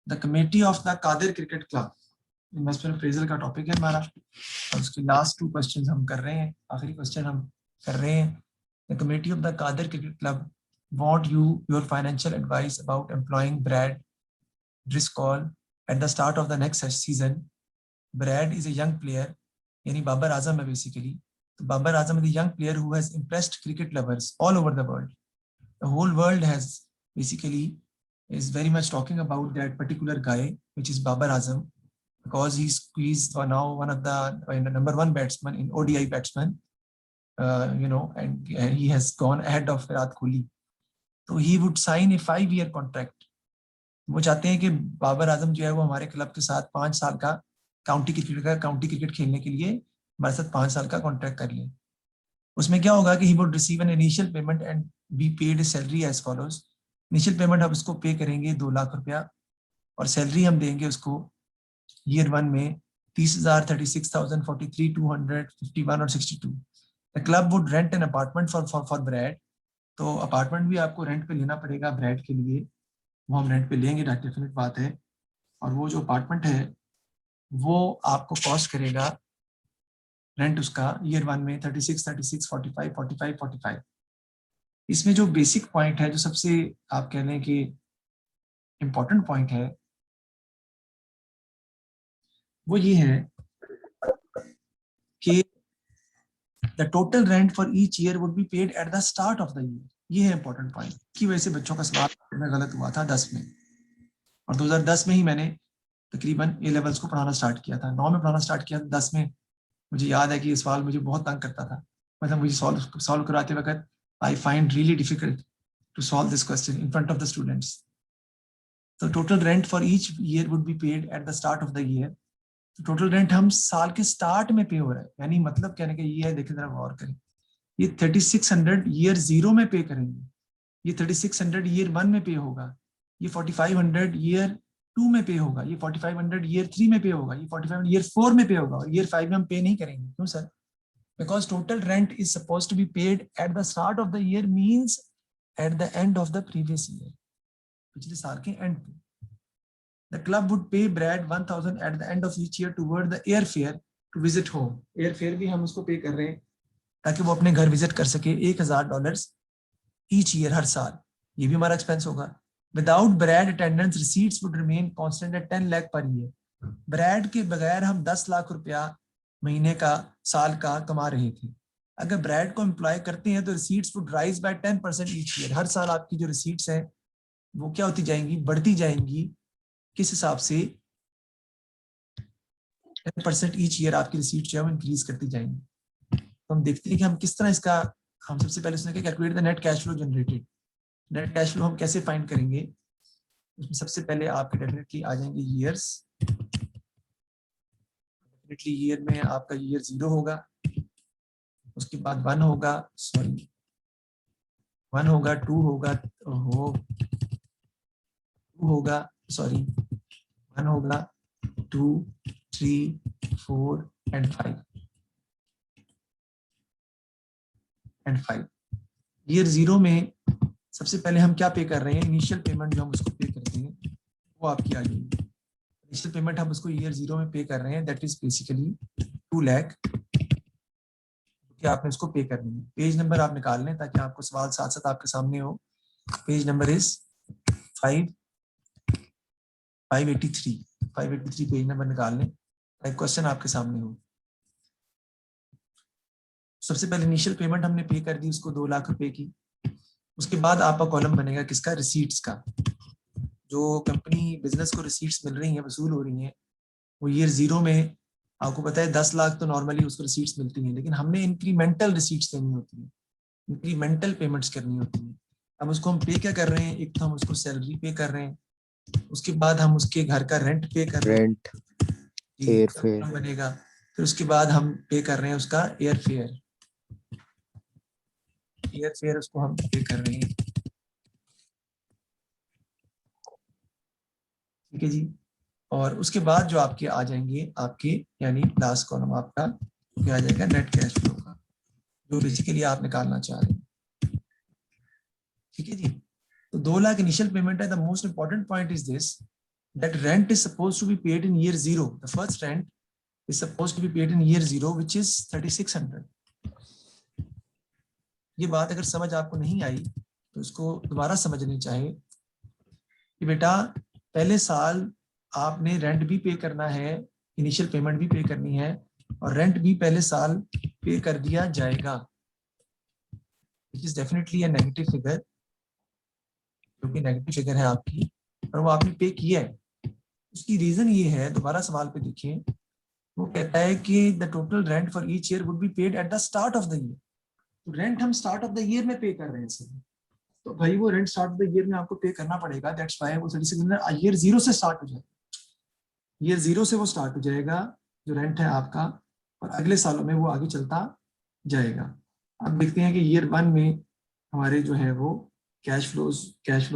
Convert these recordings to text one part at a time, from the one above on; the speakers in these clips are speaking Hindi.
The committee of the Qadir cricket club, investment appraisal का टॉपिक है हमारा, और उसके लास्ट 2 क्वेश्चन हम कर रहे हैं, आखिरी क्वेश्चन हम कर रहे हैं। The committee of the Qadir cricket club want your financial advice about employing Brad Driscoll at the start of the next season. Brad is a young player, यानी बाबर आजम है बेसिकली। तो Babar Azam is a young player who has impressed cricket lovers all over the world. The whole world has basically is very much talking about that particular guy, which is Babar Azam, because he's now one of the number 1 batsman in ODI batsman, and he has gone ahead of Virat Kohli. तो he would sign a 5-year contract. वो चाहते हैं कि बाबर आजम जो है वो हमारे क्लब के साथ 5 साल का काउंटी क्रिकेट खेलने के लिए हमारे साथ 5 साल का कॉन्ट्रैक्ट कर ले। उसमें क्या होगा कि he would receive an initial payment and be paid salary as follows. Initial payment हम उसको पे करेंगे 2 लाख रुपया, और सैलरी हम देंगे उसको ईयर 1 में 30,000, 36,000, 43, 200, 51 और 62। The club would rent an apartment for Brad. तो अपार्टमेंट भी आपको रेंट पे लेना पड़ेगा ब्रैड के लिए, वो हम रेंट पे लेंगे, डेफिनेट बात है। और वो जो अपार्टमेंट है वो आपको कॉस्ट करेगा रेंट उसका ईयर 1 में 36, 36, 45, 45, 45। इसमें जो बेसिक पॉइंट है, जो सबसे आप कह लें कि इम्पोर्टेंट पॉइंट है, वो ये है कि the total rent for each year would be paid at the start of the year. ये है इंपॉर्टेंट पॉइंट, की वजह से बच्चों का सवाल में गलत हुआ था 10 में, और 2010 में ही मैंने तकरीबन ए लेवल्स को पढ़ाना स्टार्ट किया था। 9 में पढ़ाना स्टार्ट किया था, 10 में मुझे याद है कि ये सवाल मुझे बहुत तंग करता था। मतलब मुझे सॉल्व कराते वक्त I find really difficult to solve this question in front of the students. तो total rent for each year would be paid at the start of the year. Total rent हम साल के स्टार्ट में पे हो रहा है, यानी मतलब कहने का ये है, देखें जरा गौर करें, ये 3600 ईयर 0 में पे करेंगे, ये 3600 ईयर 1 में पे होगा, ये 4500 ईयर 2 में पे होगा, ये 4500 ईयर 3 में पे होगा, ये 4500 ईयर 4 में पे होगा, और ईयर 5 में हम पे नहीं करेंगे। क्यों sir? Because total rent is suppose to be paid at the start of the year, means at the end of the previous year, पिछले साल के एंड पे। The club would pay Brad 1,000 at the end of each year toward the airfare to visit home. Airfare भी हम उसको पे कर रहे हैं ताकि वो अपने घर विजिट कर सके, $1,000 each year, हर साल। ये भी हमारा एक्सपेंस होगा। Without Brad, attendance receipts would remain constant at 10 lakh per year. Brad के बगैर हम 10 लाख रुपया महीने का, साल का कमा रहे थे। अगर Brad को एम्प्लॉय करते हैं तो receipts would rise by 10% each year. हर साल आपकी जो receipts हैं वो क्या होती जाएंगी? बढ़ती जाएंगी। किस हिसाब से? 10% ईच ईयर आपकी रिसीट जो है वो इंक्रीज करती जाएंगी। तो हम देखते हैं कि हम किस तरह इसका, हम सबसे पहले उसने calculate the net cash flow generated. Net cash flow हम कैसे फाइंड करेंगे? उसमें सबसे पहले आपके डेफिनेटली आ जाएंगे ईयर्स। डेफिनेटली ईयर में आपका ईयर 0 होगा, उसके बाद 1 होगा, 2 होगा, 1 होगा, 2, 3, 4 and 5। ईयर 0 में सबसे पहले हम क्या पे कर रहे हैं? इनिशियल पेमेंट जो हम उसको पे करते हैं वो आपकी आ जाएगी। इनिशियल पेमेंट हम उसको ईयर 0 में पे कर रहे हैं, दैट इज बेसिकली 2 लाख, कि आपने उसको पे करनी है। पेज नंबर आप निकाल लें ताकि आपको सवाल साथ साथ आपके सामने हो। Page number is 583 page number निकाल लें, क्वेश्चन आपके सामने हो। सबसे पहले इनिशियल पेमेंट हमने पे कर दी उसको 2 लाख रुपए की। उसके बाद आपका कॉलम बनेगा किसका? रिसीट्स का। जो कंपनी बिजनेस को रिसीट्स मिल रही हैं, वसूल हो रही हैं, वो ईयर 0 में आपको पता है 10 लाख तो नॉर्मली उसको रिसीट्स मिलती हैं, लेकिन हमने इंक्रीमेंटल रिसीट्स देनी होती है, इंक्रीमेंटल पेमेंट्स करनी होती है। अब उसको हम पे क्या कर रहे हैं? एक तो हम उसको सैलरी पे कर रहे हैं, उसके बाद हम उसके घर का रेंट पे कर रहे हैं, एयरफेयर बनेगा, फिर उसके बाद हम पे कर रहे हैं उसका एयरफेयर उसको हम पे कर रहे हैं। ठीक है जी। और उसके बाद जो आपके आ जाएंगे, आपके यानी लास्ट कॉलम आपका क्या आ जाएगा? नेट कैश फ्लो का, जो बेसिकली आप निकालना चाह रहे हैं। ठीक है जी। तो 2 लाख इनिशियल पेमेंट है। The most important point is this that rent is supposed to be paid in year 0. The first rent is supposed to be paid in year 0, which is 3600. ये बात अगर समझ आपको नहीं आई तो इसको दोबारा समझनी चाहिए कि बेटा पहले साल आपने रेंट भी पे करना है, इनिशियल पेमेंट भी पे करनी है, और रेंट भी पहले साल पे कर दिया जाएगा, which is definitely a negative figure, जो कि नेगेटिव फिगर है आपकी, और वो आपने पे किया है। उसकी रीजन ये है, दोबारा सवाल पे देखिए, वो कहता है कि the total rent for each year would be paid at the start of the year. तो रेंट हम स्टार्ट ऑफ द ईयर में पे कर रहे हैं सर, तो भाई वो rent start of the year में आपको पे करना पड़ेगा। दैट्स व्हाई वो 3600 ईयर 0 से स्टार्ट हो जाएगा, ईयर 0 से वो स्टार्ट हो जाएगा जो रेंट है आपका, और अगले सालों में वो आगे चलता जाएगा। अब देखते हैं कि ईयर 1 में हमारे जो है वो कैश फ्लो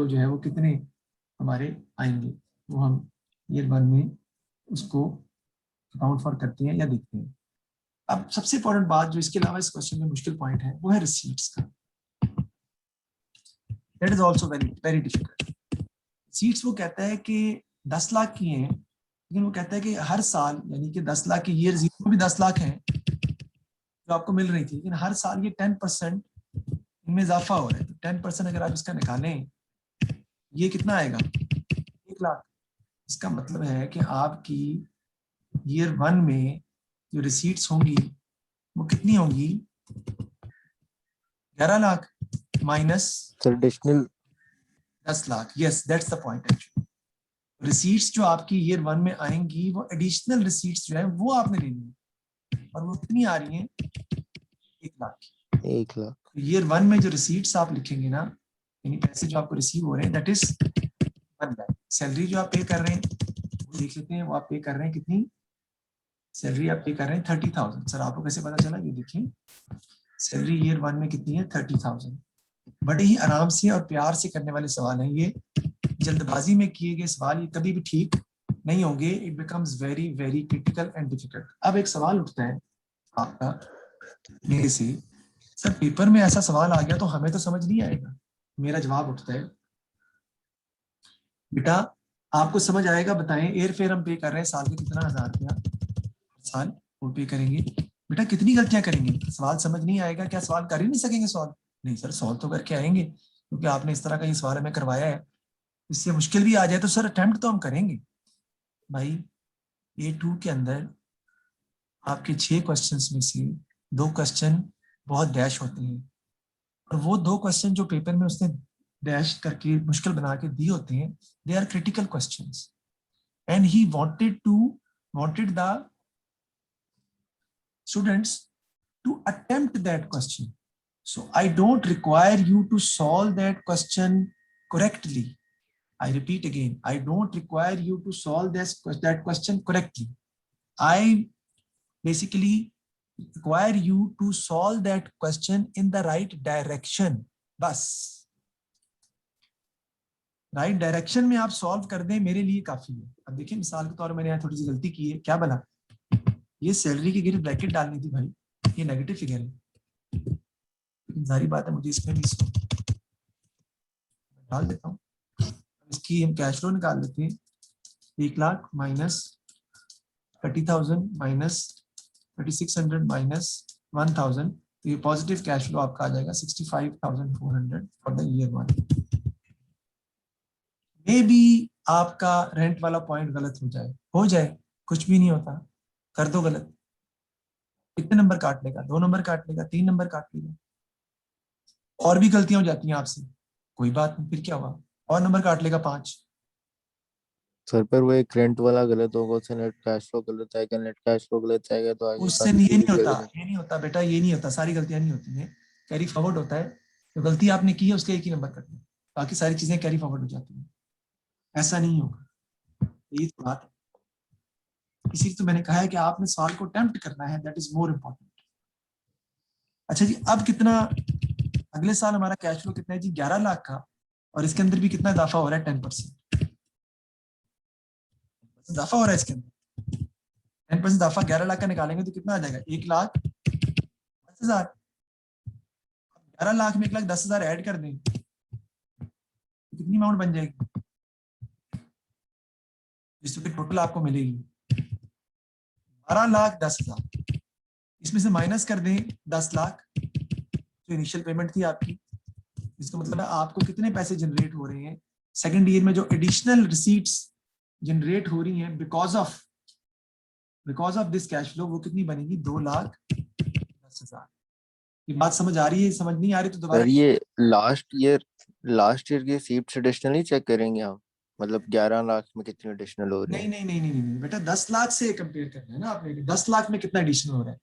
जो है वो कितने हमारे आएंगे, वो हम ईयर 1 में उसको अकाउंट फॉर करते हैं या देखते हैं। अब सबसे इंपॉर्टेंट बात जो इसके अलावा इस क्वेश्चन में मुश्किल पॉइंट है वो है रिसीट्स का। That is also very very difficult. Receipts वो कहता है कि 10 लाख की हैं, लेकिन वो कहता है कि हर साल, यानी कि 10 लाख की ईयर 0 में भी 10 लाख हैं जो आपको मिल रही थी, लेकिन हर साल ये 10% इनमें इजाफा हो रहा है। तो 10% अगर आप इसका निकालें, ये कितना आएगा, 1 लाख। इसका मतलब है कि आपकी ईयर 1 में जो रिसीट्स होंगी वो कितनी होंगी, 11 lakh minus additional 10 lakh. Yes, that's the point actually. Receipts जो आपकी ईयर 1 में आएंगी वो एडिशनल रिसीट्स जो है वो आपने लेनी है, और वो कितनी आ रही हैं, 1 लाख की। 1 लाख। ईयर 1 में जो रिसीट्स आप लिखेंगे ना, यानी पैसे जो आपको रिसीव हो रहे हैं, दैट इज 1 लाख। सैलरी जो आप पे कर रहे हैं वो देख लेते हैं, वो आप पे कर रहे हैं कितनी सैलरी आप पे कर रहे हैं, 30,000। सर आपको कैसे पता चला, ये देखिए सैलरी ईयर 1 में कितनी है, 30,000। बड़े ही आराम से और प्यार से करने वाले सवाल हैं ये, जल्दबाजी में किए गए सवाल ये कभी भी ठीक नहीं होंगे। It becomes very very critical and difficult. अब एक सवाल उठता है आपका मेरे से, सर पेपर में ऐसा सवाल आ गया तो हमें तो समझ नहीं आएगा। मेरा जवाब उठता है, बेटा आपको समझ आएगा, बताएं एयर फेयर हम पे कर रहे हैं साल के कितना, 1000 रुपया साल वो पे करेंगे। बेटा कितनी गलतियां करेंगे, सवाल समझ नहीं आएगा, क्या सवाल कर ही नहीं सकेंगे सॉल्व? नहीं सर, सॉल्व तो करके आएंगे, क्योंकि आपने इस तरह का ये सवाल हमें करवाया है। इससे मुश्किल भी आ जाए तो सर अटेम्प्ट तो हम करेंगे। भाई A2 के अंदर आपके 6 क्वेश्चंस में से 2 क्वेश्चन बहुत डैश होते हैं, और वो 2 क्वेश्चन जो पेपर में उसने डैश करके मुश्किल बना के दिए होते हैं, they are critical questions, and he wanted the students to attempt that question. So I don't require you to solve that question correctly. I repeat again, I don't require you to solve that question correctly. I basically require you to solve that question in the right direction. बस राइट डायरेक्शन में आप सॉल्व कर दें, मेरे लिए काफी है। अब देखिए मिसाल के तौर पर मैंने यहाँ थोड़ी सी गलती की है, क्या बना, ये सैलरी की गिर ब्रैकेट डालनी थी भाई, ये नेगेटिव फिगर है, लेकिन सारी बात है मुझे इसमें भी इसको डाल देता हूँ। इसकी हम कैश फ्लो निकाल लेते हैं, 1 लाख माइनस 30,000 माइनस 3600 माइनस 1000, तो ये पॉजिटिव कैश फ्लो आपका आ जाएगा 65,400 for the year 1। May be आपका रेंट वाला पॉइंट गलत हो जाए, कुछ भी नहीं होता, कर दो गलत, कितने नंबर काट लेगा, 2 नंबर काट लेगा, 3 नंबर काट लेगा, और भी गलतियां हो जाती हैं आपसे, कोई बात नहीं, फिर क्या हुआ, और नंबर काट लेगा 5। सर पर वो एक रेंट वाला गलत होगा, उससे नेट कैश फ्लो गलत आएगा, नेट कैश फ्लो गलत आएगा तो आगे उससे सारी ये नहीं चीजें होता, गलत। ये नहीं होता बेटा, ये नहीं होता, सारी गलतियां नहीं होती हैं, कैरी फॉरवर्ड होता है। तो गलती आपने की है उसके एक ही नंबर कट है, बाकी सारी चीजें कैरी फॉरवर्ड हो जाती हैं, ऐसा नहीं होगा, यही तो बात है। इसीलिए तो मैंने कहा है कि आपने सवाल को अटेम्प्ट करना है, दैट इज मोर इम्पोर्टेंट। अच्छा जी, अब कितना, अगले साल हमारा कैश फ्लो कितना है जी, 11 लाख का, और इसके अंदर भी कितना इजाफा हो रहा है, 10% इजाफा हो रहा है इसके अंदर, 10% इजाफा 11 लाख का निकालेंगे तो कितना आ जाएगा, 1,10,000। 11 लाख में 1,10,000 ऐड कर दें, कितनी अमाउंट बन जाएगी, जिसमें कि टोटल आपको मिलेगी 12,10,000। इसमें से माइनस कर दें 10 लाख जो इनिशियल पेमेंट थी आपकी, इसका मतलब है आपको कितने पैसे जनरेट हो रहे हैं सेकंड ईयर में, जो एडिशनल रिसीट्स जनरेट हो रही हैं because of this cash flow, वो कितनी बनेगी? 2,10,000। ये बात समझ आ रही है? समझ नहीं आ रही तो दोबारा। सर ये लास्ट ईयर की सीट्स एडिशनली चेक करेंगे हम, मतलब 11 लाख में कितनी एडिशनल हो रही नहीं है? नहीं नहीं नहीं नहीं बेटा, 10 लाख से कंपेयर करना है ना आपने, 10 लाख में कितना एडिशनल हो रहा है,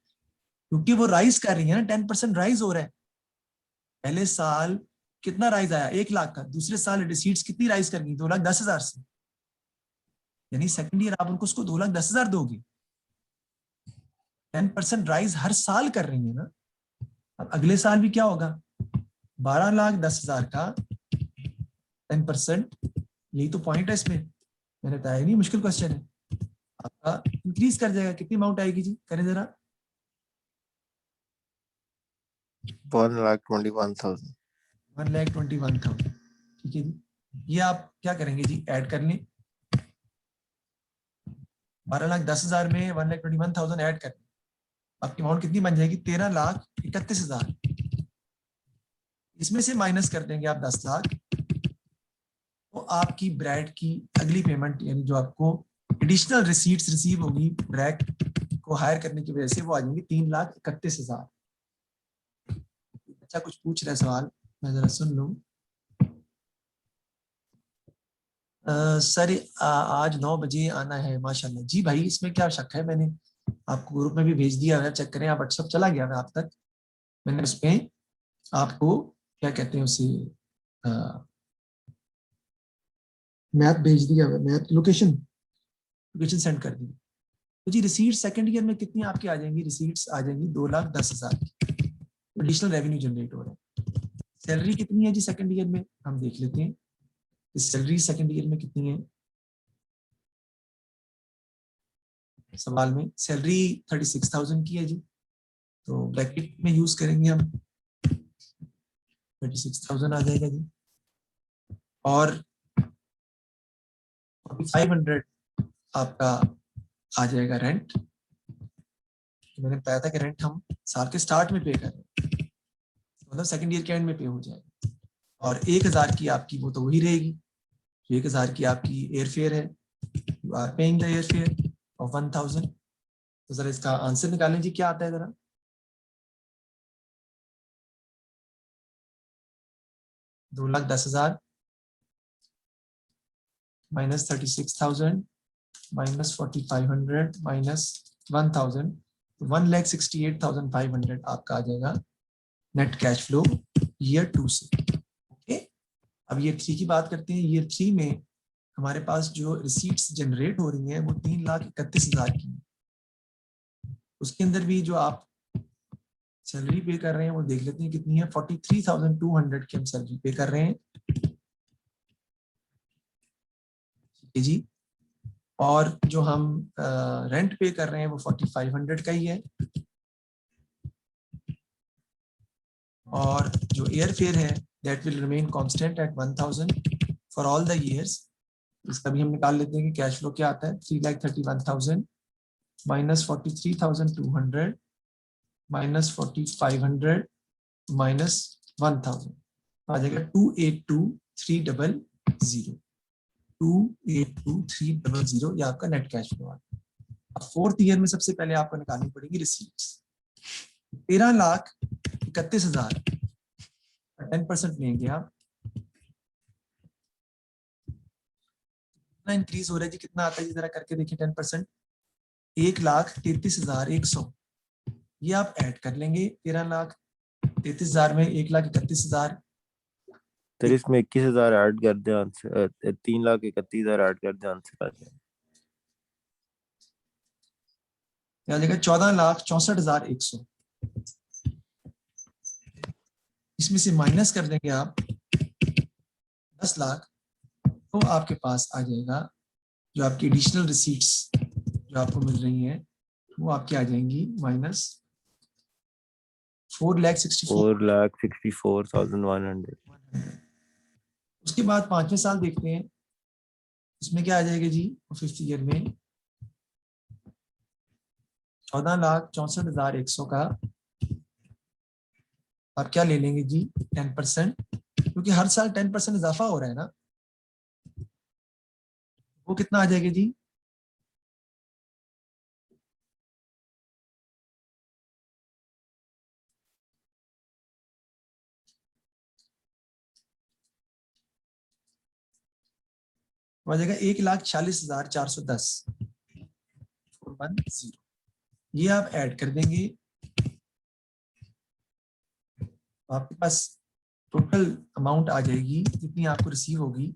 क्योंकि वो राइज कर रही है ना, 10% राइज हो रहा है। पहले साल कितना राइज आया? 1 लाख का। दूसरे साल रिसीट्स कितनी राइज कर गई? 2,10,000 से। यानी सेकंड ईयर आप उनको उसको 2,10,000 दोगे। 10% राइज हर साल कर रही है ना। अब अगले साल भी क्या होगा? 12,10,000 का 10%, यही तो पॉइंट है इसमें। मैंने बताया नहीं, मुश्किल क्वेश्चन है आपका। इंक्रीज कर जाएगा। कितनी अमाउंट आएगी जी? करें जरा। 1,21,000। 1,21,000। ठीक है जी। ये आप क्या करेंगे जी? ऐड कर लें। 12,10,000 में 1,21,000 ऐड कर लें। आपकी अमाउंट कितनी बन जाएगी? 13,31,000। इसमें से माइनस कर देंगे आप 10 लाख, तो आपकी ब्रैड की अगली पेमेंट, यानी जो आपको एडिशनल रिसीट्स रिसीव होगी ब्रैड को हायर करने की वजह से, वो आ जाएंगी 3,31,000। अच्छा, कुछ पूछ रहे सवाल, मैं जरा सुन लूं। सर आज 9 बजे आना है माशाल्लाह। जी भाई, इसमें क्या शक है? मैंने आपको ग्रुप में भी भेज दिया है, चेक करें आप। व्हाट्सएप चला गया है आप तक। मैंने उसमें आपको क्या कहते हैं उसे, मैप भेज दिया है, मैप लोकेशन सेंड कर दी। तो जी रिसीट सेकंड ईयर में कितनी आपकी आ जाएंगी? रिसीट्स आ जाएंगी 2,10,000 की। एडिशनल रेवेन्यू जनरेट हो रहा है। सैलरी कितनी है जी सेकंड ईयर में? हम देख लेते हैं सैलरी सेकंड ईयर में कितनी है। सवाल में सैलरी 36,000 की है जी, तो ब्रैकेट में यूज करेंगे हम, 36,000 आ जाएगा जी। और 4,500 आपका आ जाएगा रेंट। मैंने बताया था कि रेंट हम साल के स्टार्ट में पे कर रहे हैं, मतलब सेकंड ईयर के एंड में पे हो जाएगा। और 1,000 की आपकी वो तो वही रहेगी, 1,000 की आपकी एयर फेयर है, you are paying the air fare of 1,000। तो जरा इसका आंसर निकालें जी, क्या आता है जरा। 2,10,000 माइनस 36,000 माइनस 4,500 माइनस 1,000, 1,68,500 आपका आ जाएगा नेट कैश फ्लो ईयर 2 से। ओके, अब ईयर 3 की बात करते हैं। ईयर 3 में हमारे पास जो रिसीट्स जनरेट हो रही हैं वो 3,31,000 की है। उसके अंदर भी जो आप सैलरी पे कर रहे हैं वो देख लेते हैं कितनी है। 43,200 की हम सैलरी पे कर रहे हैं, ठीक है जी। और जो हम रेंट पे कर रहे हैं वो 4,500 का ही है। और जो एयर फेयर है that will remain constant eight 1,000 for all the years. इसका भी हम निकाल लेते हैं कि कैश फ्लो क्या आता है। 3,31,000 माइनस 43,200 माइनस 4,500 माइनस 1,000, आ जाएगा 2,82,300। 2,82,300 ये आपका नेट कैश फ्लो आता है। अब फोर्थ ईयर में सबसे पहले आपको निकालनी पड़ेगी रिसीट्स। 13,31,000 10% लेंगे आप, कितना इंक्रीज हो रहा है जी? कितना आता है जी? जरा करके देखिए 10%। 1,33,100 ये आप ऐड कर लेंगे। 13,33,000 में 1,31,000, सर इसमें 21,000 ऐड कर दे आंसर, 3,31,000 ऐड कर दे आंसर आ जाएगा। आ जाएगा 14,64,100। इसमें से माइनस कर देंगे आप 10 लाख, तो आपके पास आ जाएगा जो आपकी एडिशनल रिसीट्स जो आपको मिल रही हैं वो आपकी आ जाएंगी माइनस 4,64,100। उसके बाद पांचवें साल देखते हैं। इसमें क्या आ जाएगा जी, फिफ्थ ईयर में 14,64,100 का आप क्या ले लेंगे जी, 10%, क्योंकि हर साल 10% इजाफा हो रहा है ना, वो कितना आ जाएगा जी, वो आ जाएगा 1,46,410, 410। ये आप ऐड कर देंगे, तो आपके पास टोटल अमाउंट आ जाएगी जितनी आपको रिसीव होगी,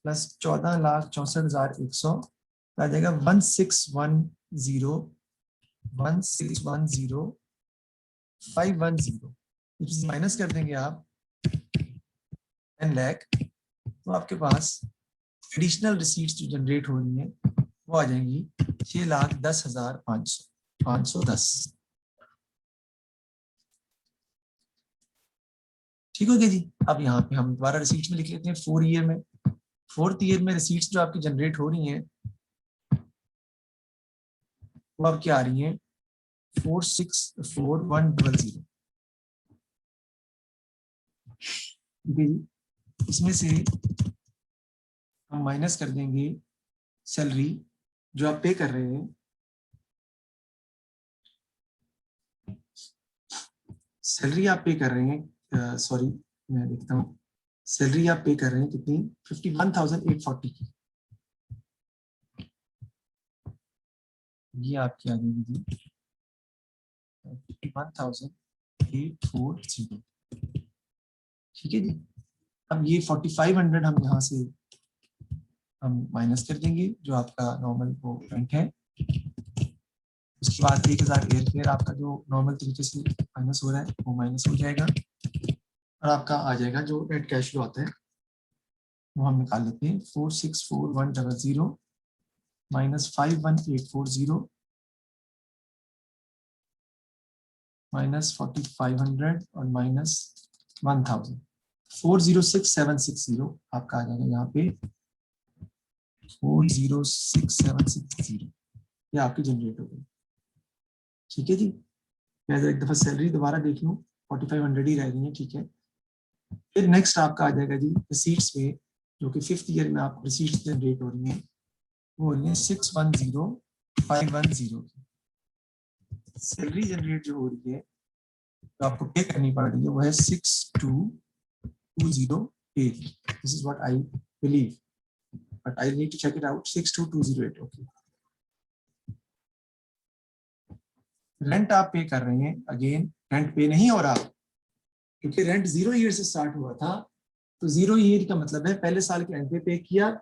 प्लस 14,64,100 आ जाएगा 1,610,510 माइनस कर देंगे आप 10 लाख, तो आपके पास एडिशनल रिसीट्स जो जनरेट हो रही है वो आ जाएंगी 6,10,510। ठीक हो गया जी। अब यहाँ पे हम दोबारा रिसीट्स में लिख लेते हैं 4 ईयर में, 4th ईयर में रिसीट्स जो आपकी जनरेट हो रही हैं वो अब क्या आ रही हैं, 4,64,100। ठीक है जी। इसमें से हम माइनस कर देंगे सैलरी जो आप पे कर रहे हैं, सैलरी आप पे कर रहे हैं, सॉरी मैं लिखता हूँ, सैलरी आप पे कर रहे हैं कितनी, 51,840 की, ये आपकी आ जाएगी जी 51,840। ठीक है जी। अब ये 4,500 हम यहाँ से हम माइनस कर देंगे जो आपका नॉर्मल वो रेंट है, उसके बाद 1,000 एयर फेयर आपका जो नॉर्मल तरीके से माइनस हो रहा है वो माइनस हो जाएगा, और आपका आ जाएगा जो नेट कैश फ्लो आता है वो हम निकाल लेते हैं, 4,64,100 माइनस 51,840 माइनस 4,500 और माइनस 1,000, 406,760 आपका आ जाएगा यहाँ पे 406,760, ये आपकी जनरेट हो गई। ठीक है जी। मैं एक दफा सैलरी दोबारा देख लूँ, 4,500 ही रह गई है, ठीक है। फिर नेक्स्ट आपका आ जाएगा जी रिसीट्स में, जो कि 5th ईयर में आप रिसीट्स जनरेट हो रही हैं, वो हो रही है 6,10,510 की। सैलरी जनरेट जो हो रही है तो आपको पे करनी पड़ रही है वो है 6,22,08। This is what I believe, but I need to check it out. 6,22,08। Okay. Rent आप पे कर रहे हैं, अगेन रेंट पे नहीं हो रहा क्योंकि रेंट 0 ईयर से स्टार्ट हुआ था, तो 0 ईयर का मतलब है पहले साल के एंड पे किया,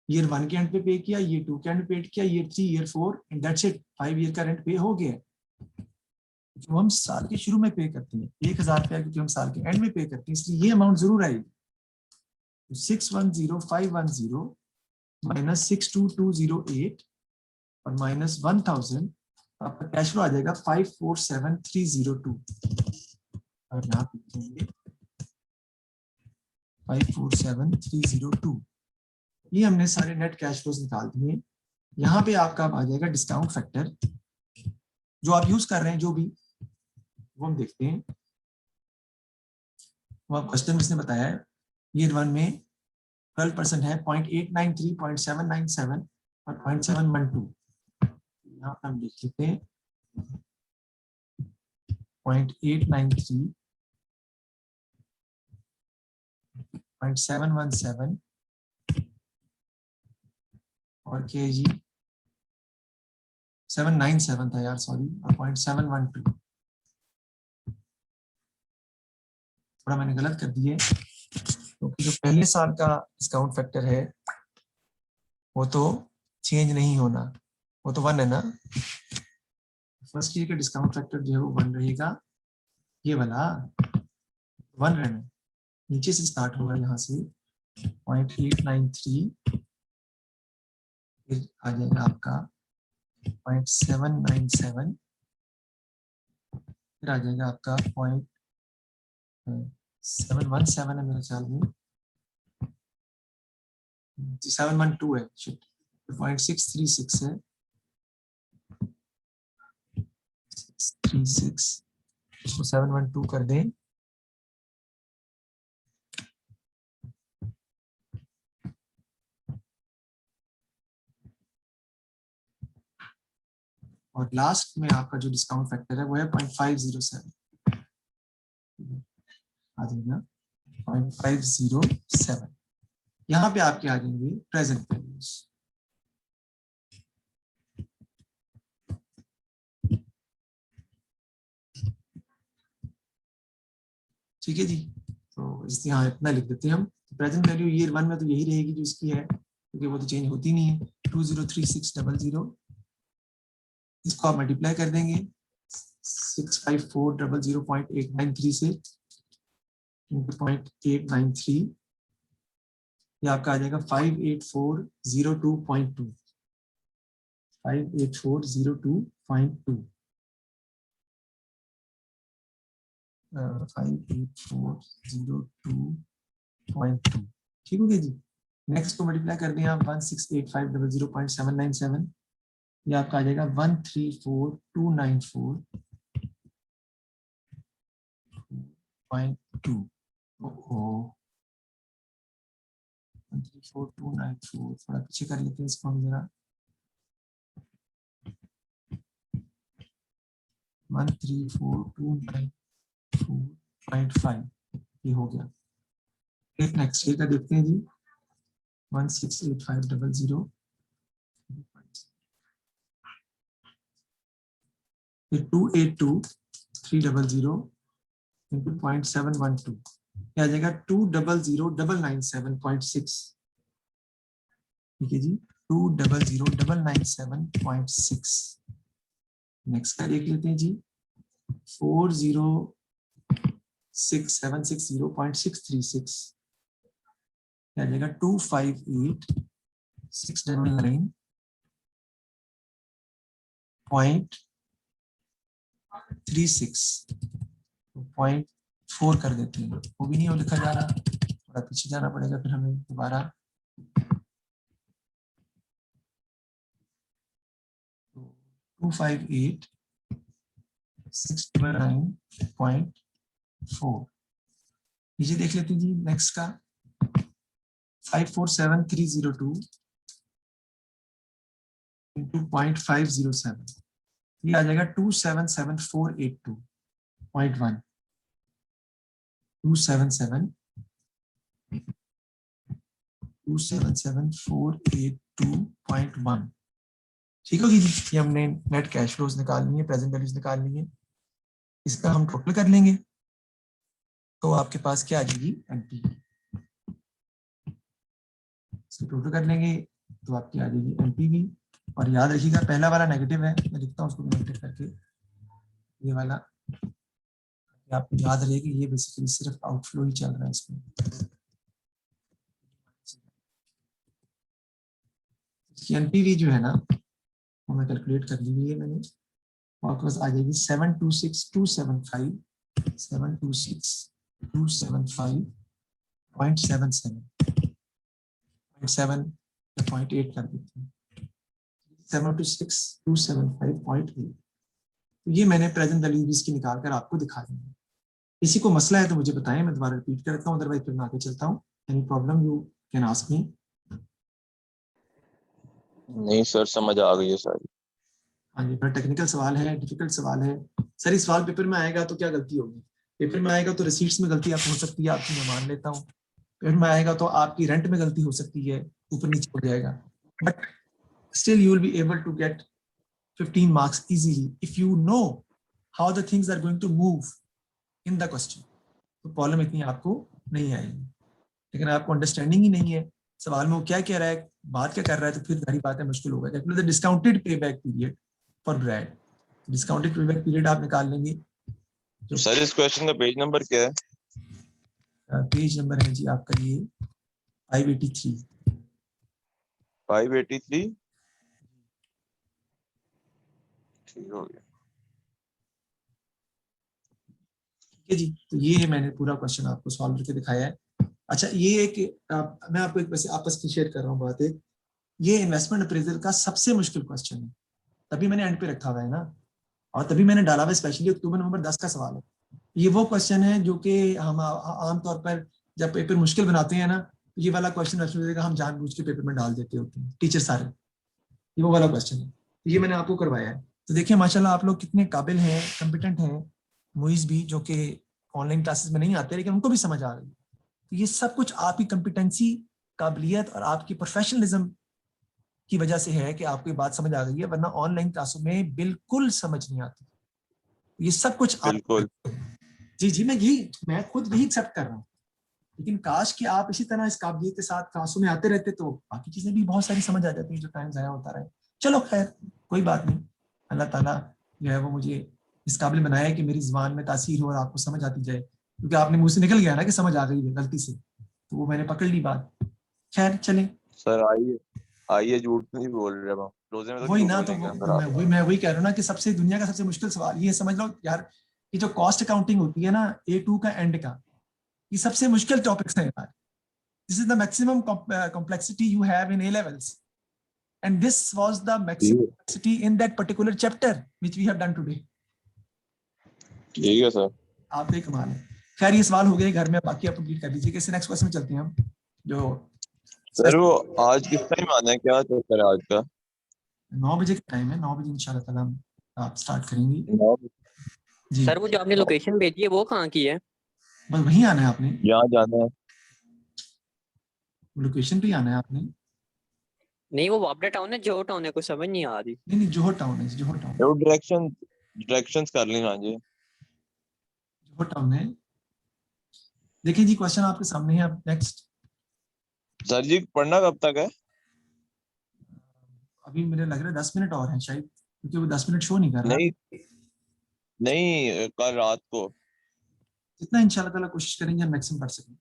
ईयर 1 के एंड पे किया, ईयर 2 के एंड पे किया, year 3, year 4 and that's it, 5 year का रेंट पे हो गया। जो हम साल के शुरू में पे करते हैं 1,000 रुपया, क्योंकि हम साल के एंड में पे करते हैं इसलिए ये अमाउंट जरूर आएगी। 6,10,510 माइनस 6,22,08 और माइनस 1,000, आपका कैश फ्लो आ जाएगा 5,47,302। और यहाँ पे लिखेंगे 5,47,302। ये हमने सारे नेट कैश फ्लोज निकाल दिए। यहाँ पे आपका आ जाएगा डिस्काउंट फैक्टर जो आप यूज कर रहे हैं, जो भी वो हम देखते हैं। वो क्वेश्चन इसने बताया है ईयर 1 में 12% है, 0.893, 0.797 और 0.712। यहाँ पे हम लिख लेते हैं 0.893, 0.717 और के जी 797 था यार, सॉरी, और 0.712 थोड़ा मैंने गलत कर दिए, क्योंकि जो पहले साल का डिस्काउंट फैक्टर है वो तो चेंज नहीं होना, वो तो 1 है ना। फर्स्ट ईयर का डिस्काउंट फैक्टर जो है वो 1 रहेगा, ये वाला 1 रहना, नीचे से स्टार्ट होगा यहाँ से 0.893, फिर आ जाएगा आपका 0.797, फिर आ जाएगा आपका 0.717 है मेरे ख्याल में, 712 है, 0.636 है, 636 इसको 712 कर दें, और लास्ट में आपका जो डिस्काउंट फैक्टर है वो है 0.507 आ जाएगा 0.507। यहाँ पे आपके आ जाएंगे प्रेजेंट वैल्यूज। ठीक है जी, तो इस यहाँ इतना लिख देते हैं हम। प्रेजेंट वैल्यू ईयर 1 में तो यही रहेगी जो इसकी है, क्योंकि वो तो चेंज होती नहीं है। 203600, इसको आप मल्टीप्लाई कर देंगे 65400.893 से 0.893, ये आपका आ जाएगा 58402.2, 58402.2, 58402.2। ठीक हो गया जी। नेक्स्ट को मल्टीप्लाई कर दें आप 16850.797, ये आपका आ जाएगा 134,294.2। 134,294, थोड़ा पीछे कर लेते हैं इसको हम जरा, 134,294.5, ये हो गया। एक नेक्स्ट का देखते हैं जी, 16850, 282,300 into 0.712, क्या आ जाएगा 200,997.6। ठीक है जी, 200,997.6। नेक्स्ट का देख लेते हैं जी, 406,760.636, क्या आ जाएगा 258,699.36, 0.4 कर देते हैं, वो भी नहीं हो लिखा जा रहा, थोड़ा पीछे जाना पड़ेगा फिर हमें दोबारा। 258,699.4, नीचे देख लेते हैं जी। नेक्स्ट का 547,302 into 0.507, ये आ जाएगा 277,482.1, 277,482.1। ठीक होगी जी, ये हमने नेट कैश फ्लोज निकालनी है, प्रेजेंट वैल्यूज निकालनी है, इसका हम टोटल कर लेंगे तो आपके पास क्या आ जाएगी, एनपीवी। इसको टोटल कर लेंगे तो आपकी आ जाएगी एनपीवी। और याद रखिएगा पहला वाला नेगेटिव है, मैं लिखता हूँ उसको नेगेटिव करके, ये वाला आपको याद रहे कि ये बेसिकली सिर्फ आउटफ्लो ही चल रहा है इसमें। इसकी एनपीवी जो है ना वो मैं कैलकुलेट कर ली है मैंने, आपके पास आ जाएगी 726,275, 726,275.77, 0.7 या 0.8 कर देते हैं, 726,275.8। ये मैंने प्रेजेंट वैल्यू इसकी निकाल कर आपको दिखा दी है। किसी को मसला है तो मुझे बताएं, मैं दोबारा रिपीट करता हूँ, अदरवाइज फिर मैं आगे चलता हूँ। Any problem you can ask me. नहीं सर, समझ आ गई है सारी। हाँ जी, बड़ा टेक्निकल सवाल है, डिफिकल्ट सवाल है सर। इस सवाल पेपर में आएगा तो क्या गलती होगी? पेपर में आएगा तो रिसीट्स में गलती आप हो सकती है आपकी, मैं मान लेता हूँ। पेपर में आएगा तो आपकी रेंट में गलती हो सकती है, ऊपर नीचे हो जाएगा, but still you will be able to get 15 marks easily if you know how the things are going to move in the question. तो प्रॉब्लम इतनी आपको नहीं आएगी, लेकिन आपको अंडरस्टैंडिंग ही नहीं है सवाल में वो क्या कह रहा है, बात क्या कर रहा है, तो फिर सारी बातें मुश्किल होगा। Calculate the discounted payback period for grade. Discounted payback period आप निकाल लेंगे। तो सर इस क्वेश्चन का पेज नंबर क्या है? पेज नंबर है जी आपका ये 583। 583। ठीक हो गया। ठीक है जी, तो ये मैंने पूरा क्वेश्चन आपको सॉल्व करके दिखाया है। अच्छा ये एक मैं आपको एक वैसे आपस में शेयर कर रहा हूँ बात एक, ये इन्वेस्टमेंट अप्रेजल का सबसे मुश्किल क्वेश्चन है, तभी मैंने एंड पे रखा हुआ है ना, और तभी मैंने डाला हुआ है स्पेशली अक्टूबर नवंबर 10 का सवाल है। ये वो क्वेश्चन है जो कि हम आमतौर पर जब पेपर मुश्किल बनाते हैं ना, ये वाला क्वेश्चन हम जानबूझ के पेपर में डाल देते होते हैं टीचर सारे, ये वो वाला क्वेश्चन है, तो ये मैंने आपको करवाया है। तो देखिए माशाल्लाह आप लोग कितने काबिल हैं, कॉम्पिटेंट हैं, मुइज भी जो कि ऑनलाइन क्लासेस में नहीं आते लेकिन उनको भी समझ आ रही है। तो ये सब कुछ आपकी कॉम्पिटेंसी, काबिलियत और आपकी प्रोफेशनलिज्म की वजह से है कि आपको ये बात समझ आ गई है, वरना ऑनलाइन क्लासों में बिल्कुल समझ नहीं आती। ये सब कुछ बिल्कुल। जी जी मैं खुद यही एक्सेप्ट कर रहा हूँ, लेकिन काश कि आप इसी तरह इस काबिलियत के साथ क्लासों में आते रहते तो बाकी चीजें भी बहुत सारी समझ आ जाती हैं जो टाइम ज़ाया होता रहे। चलो खैर कोई बात नहीं, अल्लाह ताला जो है वो मुझे इस काबिल बनाया है कि मेरी ज़बान में तासीर हो और आपको समझ आती जाए, क्योंकि आपने मुझसे निकल गया ना कि समझ आ गई है गलती से, तो वो मैंने पकड़ ली बात। खैर चलें, सर आइए आइए, झूठ नहीं बोल रहे हम, रोजे में तो वही क्यों ना, तो बोलेंगे सर आप। मैं वही कह रहा हूँ ना कि सबसे दुनिया का सबसे मुश्किल सवाल ये समझ लो यार, कि जो कॉस्ट अकाउंटिंग होती है ना A2 का एंड का, ये सबसे मुश्किल टॉपिक्स है यार। This is the maximum complexity you have in A levels, and this was the maximum ठीक complexity in that particular chapter which we have done today. ठीक है सर। आपका ही कमाल है। खैर ये सवाल हो गए घर में, बाकी आप कंप्लीट कर लीजिए। कैसे नेक्स्ट क्वेश्चन में चलते हैं हम, जो सर वो आज किस टाइम आना है, क्या चक्कर है आज का? 9 बजे का टाइम है, 9 बजे इंशाल्लाह ताला हम आप स्टार्ट करेंगे 9 जी। सर वो जो आपने लोकेशन भेजी है वो कहाँ की है? बस वहीं आना है आपने, यहाँ जाना है। लोकेशन पे ही आना है आपने। नहीं वो वापडा टाउन है, जो टाउन है, कुछ समझ नहीं आ रही। नहीं जोहर टाउन है, जोहर टाउन, वो डायरेक्शंस कर ली। हाँ जी। जोहर टाउन है। देखिए जी क्वेश्चन आपके सामने है। अब नेक्स्ट, सर जी पढ़ना कब तक है? अभी मुझे लग रहा है 10 मिनट और हैं शायद, क्योंकि वो 10 मिनट शो नहीं कर रहा। नहीं नहीं, कल रात को। जितना इंशाल्लाह ताला कोशिश करेंगे हम मैक्सिमम कर सकें।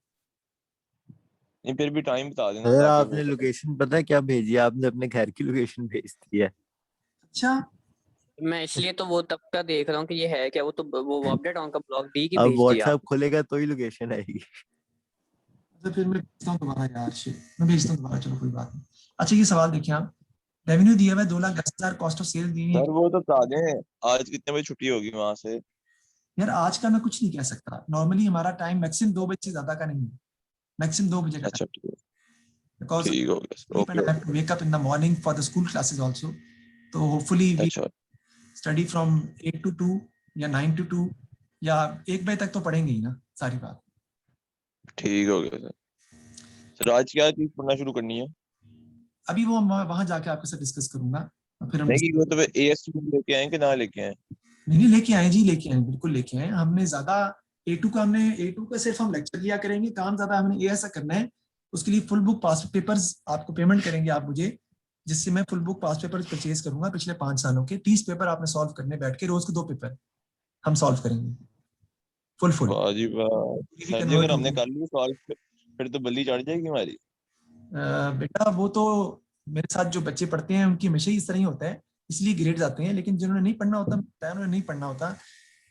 नहीं फिर भी टाइम बता देना सर ताकि आपने वो लोकेशन पता है क्या भेजी है? आपने अपने घर की लोकेशन भेज दी है। अच्छा मैं इसलिए तो वो तब का देख रहा हूँ कि ये है क्या। वो तो वो वापडा टाउन का ब्लॉक डी की अब भेज दिया व्हाट्सएप आपने। खुलेगा तो ही लोकेशन आएगी। तो फिर मैं भेजता हूँ दोबारा यार, शिट मैं भेजता हूँ दोबारा, चलो कोई बात नहीं। अच्छा ये सवाल देखिए आप, रेवेन्यू दिया हुआ है 2,10,000, कॉस्ट ऑफ सेल दी हुई है। सर वो तो बता दें आज कितने बजे छुट्टी होगी वहां से। यार आज का मैं कुछ नहीं कह सकता, नॉर्मली हमारा टाइम मैक्सिमम 2 बजे से ज्यादा का नहीं है, मैक्सिमम 2 बजे का अच्छा टाइम, ठीक बिकॉज ठीक हो गया sir. and okay I have to wake up in the morning for the school classes also. तो hopefully we अच्छा study from 8 to 2 या 9 to 2 या 1 बजे तक तो पढ़ेंगे ही ना सारी बात। ठीक हो गया सर। सर आज क्या चीज पढ़ना शुरू करनी है? अभी वो मैं वहां जाके आपके साथ डिस्कस करूंगा, और फिर हम नहीं वो तो AST लेके आए कि ना लेके आए? नहीं लेके आए जी, लेके आए, बिल्कुल लेके आए। हमने ज्यादा A2 का सिर्फ हम लेक्चर लिया करेंगे, काम ज्यादा हमने ये ऐसा करना है। उसके लिए फुल बुक पास पेपर्स आपको पेमेंट करेंगे आप मुझे, जिससे मैं फुल बुक पास पेपर परचेज करूंगा पिछले 5 सालों के। 30 पेपर आपने सॉल्व करने बैठ के, रोज के 2 पेपर हम सॉल्व करेंगे फुल वाह जी वाह। भी सर जी कन्वर्ट अगर हमने होगी। कर ली सॉल्व फिर तो बल्ली चढ़ जाएगी हमारी। बेटा वो तो मेरे साथ जो बच्चे पढ़ते हैं उनकी हमेशा ही इस तरह ही होता है, इसलिए ग्रेड आते हैं, लेकिन जिन्होंने नहीं पढ़ना होता, उन्होंने नहीं पढ़ना होता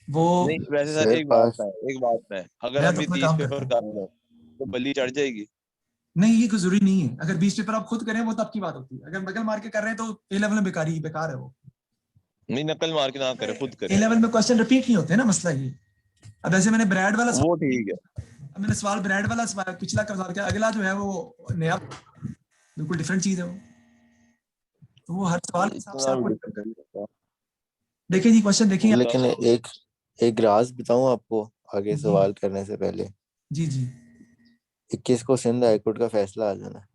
वो। नहीं वैसे सर सर पास एक बात है, अगर मैं हम तो ये अपना 30 काम करता पेपर हूँ। कर लें तो बल्ली चढ़ जाएगी। नहीं ये कोई जरूरी नहीं है, अगर 20 पेपर आप खुद करें वो तो आपकी बात होती है, अगर नकल मार के कर रहे हैं तो A लेवल में बेकार है वो। नहीं नकल मार के ना करे, खुद A करे। लेवल में क्वेश्चन रिपीट नहीं होते ना, मसला ये। अब ऐसे मैंने ब्रैड वाला वो ठीक है। अब मैंने सवाल ब्रैड वाला सवाल पिछला का सवाल किया, अगला जो है वो नया बिल्कुल डिफरेंट चीज है वो, तो वो हर सवाल के हिसाब से इतना भी आपको। डिफरेंस नहीं होता। देखिए जी क्वेश्चन देखिए। लेकिन एक एक राज बताऊं आपको आगे जी सवाल करने से पहले। जी जी 21 को सिंध हाईकोर्ट का फैसला आ जाना।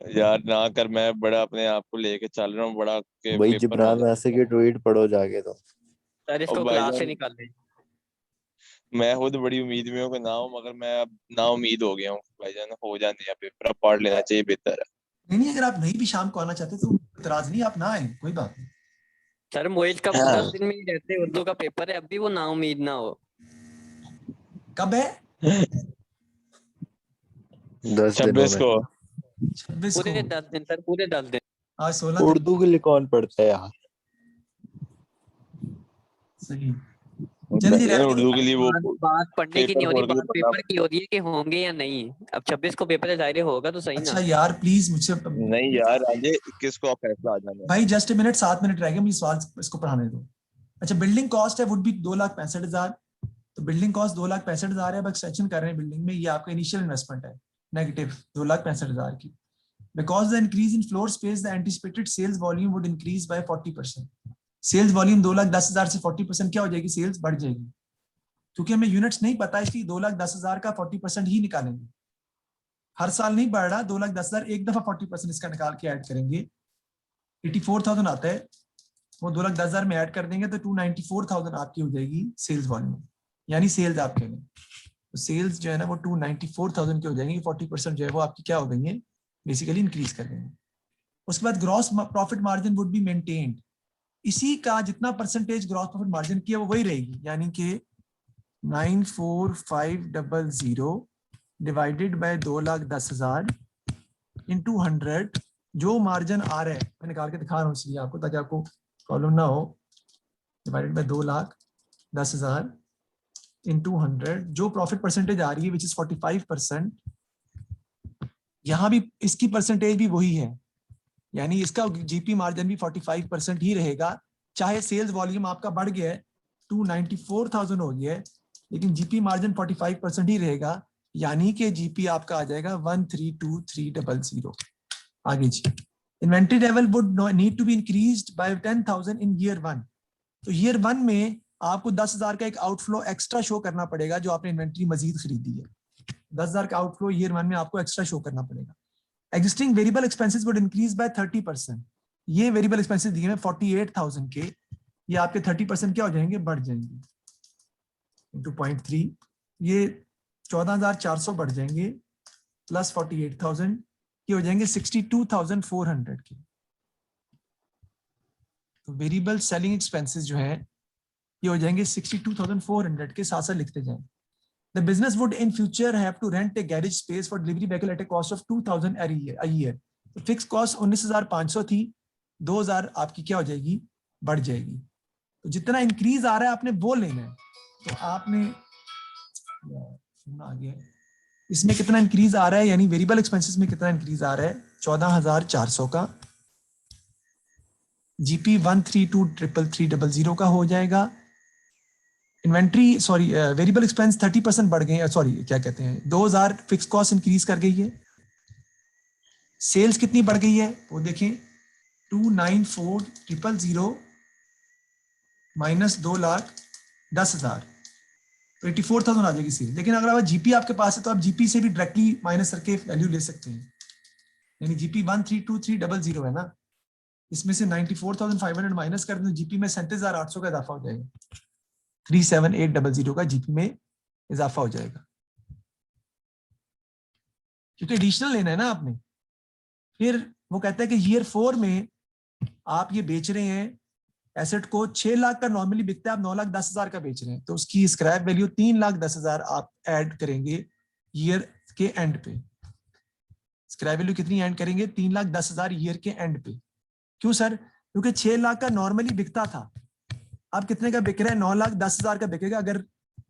यार ना कर, मैं बड़ा अपने आप को लेके चल रहा हूँ बड़ा के भाई पेपर हो जिब्रान जाए। नासिर की ट्वीट पढ़ो जाके तो। सर और इसको क्लास से भाईजान निकाल दे। मैं खुद बड़ी उम्मीद में हूँ कि ना हूँ, मगर मैं अब ना उम्मीद हो गया हूँ भाईजान, हो जाने या पेपर अब पढ़ लेना चाहिए, बेहतर है। नहीं अगर आप नहीं भी शाम को आना चाहते तो इतराज नहीं, आप ना आए कोई बात नहीं। सर मोहित का हाँ। 10 दिन में ही रहते उर्दू का पेपर है, अब भी वो ना उम्मीद ना हो। कब है? 10 दिनों 26 में। को। 26 को। पूरे 10 दिन सर, पूरे 10 दिन। आज 16 तारीख। उर्दू के लिए कौन पढ़ता है यार? सही। जल्दी जल्दी यार उर्दू के लिए वो बात पढ़ने की नहीं पेपर होती, खोल के बात पढ़ना। पेपर की होती है कि होंगे या नहीं। अब 26 को पेपर है, जाहिर है होगा तो सही अच्छा ना। यार प्लीज मुझसे नहीं यार राजे 21 को आप फैसला आ जाना। भाई जस्ट ए मिनट, 7 मिनट रह गए, मुझे सवाल इसको पढ़ाने दो। अच्छा बिल्डिंग कॉस्ट है वुड बी 2,65,000, तो बिल्डिंग कॉस्ट 2,65,000 है। अब एक्सटेंशन कर रहे हैं बिल्डिंग में, ये आपका इनिशियल इन्वेस्टमेंट है नेगेटिव 2,65,000 की। Because the increase in floor space the anticipated sales volume would increase by 40%। Sales volume 2,10,000 से 40% क्या हो जाएगी, सेल्स बढ़ जाएगी। क्योंकि हमें यूनिट्स नहीं पता इसलिए 2,10,000 का 40% ही निकालेंगे। हर साल नहीं बढ़ रहा, 2,10,000 एक दफा 40% इसका निकाल के ऐड करेंगे, 84,000 आता है, वो 2,10,000 में ऐड कर देंगे तो 294,000 आपकी हो जाएगी सेल्स वॉल्यूम, यानी सेल्स आपके में। तो सेल्स जो है ना वो 294,000 की हो जाएंगी, 40% जो है वो आपकी क्या हो गई है, बेसिकली इंक्रीज कर देंगे। उसके बाद gross profit margin would be maintained, इसी का जितना परसेंटेज ग्रॉस प्रॉफिट मार्जिन की है वो वही रहेगी, यानी कि 94500 डिवाइडेड बाय 2,10,000 इंटू 100, जो मार्जिन आ रहा है मैं निकाल के दिखा रहा हूँ इसलिए आपको, ताकि आपको प्रॉब्लम ना हो। डिवाइडेड बाय 2,10,000 इंटू 100, जो प्रॉफिट परसेंटेज आ रही है विच इज 45%, यहाँ भी इसकी परसेंटेज भी वही है, यानी इसका जीपी मार्जिन भी 45% ही रहेगा। चाहे सेल्स वॉल्यूम आपका बढ़ गया है, 294,000 हो गया है, लेकिन जीपी मार्जिन 45% ही रहेगा, यानी कि जीपी आपका आ जाएगा 132,300। आगे जी, inventory level would need to be increased by 10,000 in year 1। तो ईयर 1 में आपको 10,000 का एक आउटफ्लो एक्स्ट्रा शो करना पड़ेगा, जो आपने इन्वेंट्री मजीद खरीदी है। 10,000 का आउटफ्लो ईयर 1 में आपको एक्स्ट्रा शो करना पड़ेगा। Existing variable expenses would increase bye 30%। ये वेरिएबल एक्सपेंसेस दिए हैं 48,000 के, ये आपके 30% क्या हो जाएंगे, बढ़ जाएंगे इंटू 0.3, ये 14,400 बढ़ जाएंगे प्लस 48,000, ये हो जाएंगे 62,400 के। तो वेरिएबल सेलिंग एक्सपेंसेस जो है ये हो जाएंगे 62,400 के, साथ साथ लिखते जाएं। The business would in future have to rent a garage space for delivery vehicle at a cost of 2,000 a year. तो फिक्स कॉस्ट 19,500 थी, 2,000 आपकी क्या हो जाएगी, बढ़ जाएगी। तो जितना इंक्रीज आ रहा है आपने वो लेना है। तो आपने सुना आगे इसमें कितना इंक्रीज आ रहा है, यानी वेरिएबल एक्सपेंसेस में कितना इंक्रीज आ रहा है, 14,400 का। जीपी 132,300 का हो जाएगा। इन्वेंट्री सॉरी वेरिएबल एक्सपेंस 30% बढ़ गए, सॉरी क्या कहते हैं, 2,000 फिक्स कॉस्ट इंक्रीज कर गई है। सेल्स कितनी बढ़ गई है वो देखें, 294,000 माइनस 2,10,000, तो 84,000 आ जाएगी सेल। लेकिन अगर आप जीपी आपके पास है तो आप जीपी से भी डायरेक्टली माइनस करके वैल्यू ले सकते हैं, यानी जीपी 132,300 है ना, इसमें से 94,500 माइनस कर दें, जीपी में 37,800 का इजाफा हो जाएगा, 37,800 का जीपी में इजाफा हो जाएगा, क्योंकि एडिशनल लेना है ना आपने। फिर वो कहता है कि ईयर 4 में आप ये बेच रहे हैं एसेट को, 6 लाख का नॉर्मली बिकता है, आप 9,10,000 का बेच रहे हैं, तो उसकी स्क्रैप वैल्यू 3,10,000 आप ऐड करेंगे ईयर के एंड पे। स्क्रैप वैल्यू कितनी ऐड करेंगे, 3,10,000 ईयर के एंड पे। क्यों सर, क्योंकि 6 लाख का नॉर्मली बिकता था, अब कितने का बिक रहा है, 9,10,000 का बिकेगा अगर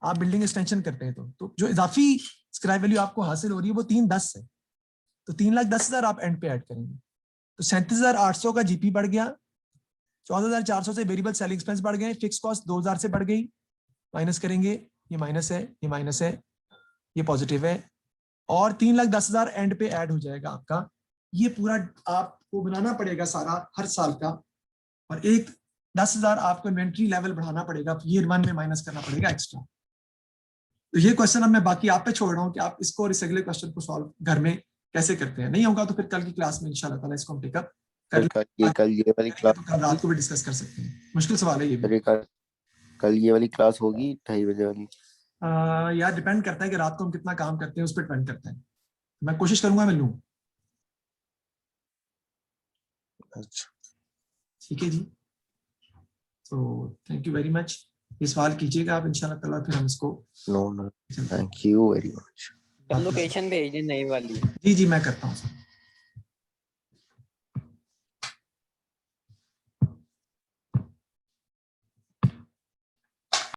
आप बिल्डिंग एक्सटेंशन करते हैं। तो जो इजाफी स्क्रैप वैल्यू आपको हासिल हो रही है वो 3,10 है, तो 3,10,000 आप एंड पे ऐड करेंगे। तो 37,800 का जीपी बढ़ गया, 14,400 से वेरिएबल सेलिंग एक्सपेंस बढ़ गए, फिक्स कॉस्ट 2,000 से बढ़ गई, माइनस करेंगे, ये माइनस है, ये माइनस है, ये पॉजिटिव है, और 3,10,000 एंड पे ऐड हो जाएगा आपका। ये पूरा आपको बनाना पड़ेगा सारा हर साल का, और एक 10,000 आपको इन्वेंट्री लेवल बढ़ाना पड़ेगा, ईयर 1 में माइनस करना पड़ेगा एक्स्ट्रा। तो ये क्वेश्चन अब मैं बाकी आप पे छोड़ रहा हूँ कि आप इसको और इस अगले क्वेश्चन को सॉल्व घर में कैसे करते हैं। नहीं होगा तो फिर कल की क्लास में इंशाल्लाह ताला इसको हम टेकअप कर लेंगे, कल ये वाली क्लास, तो कल रात को भी डिस्कस कर सकते हैं। मुश्किल सवाल है ये भी। कल ये वाली क्लास होगी 2:30 बजे वाली। यार डिपेंड करता है कि रात को हम कितना काम करते हैं, उस पर डिपेंड करता है। मैं कोशिश करूंगा मैं लूं। अच्छा ठीक है जी, तो थैंक यू वेरी मच। ये सवाल कीजिएगा आप इंशाल्लाह ताला, फिर हम इसको no thank you very much. Location भेज दें नई वाली। जी मैं करता हूँ।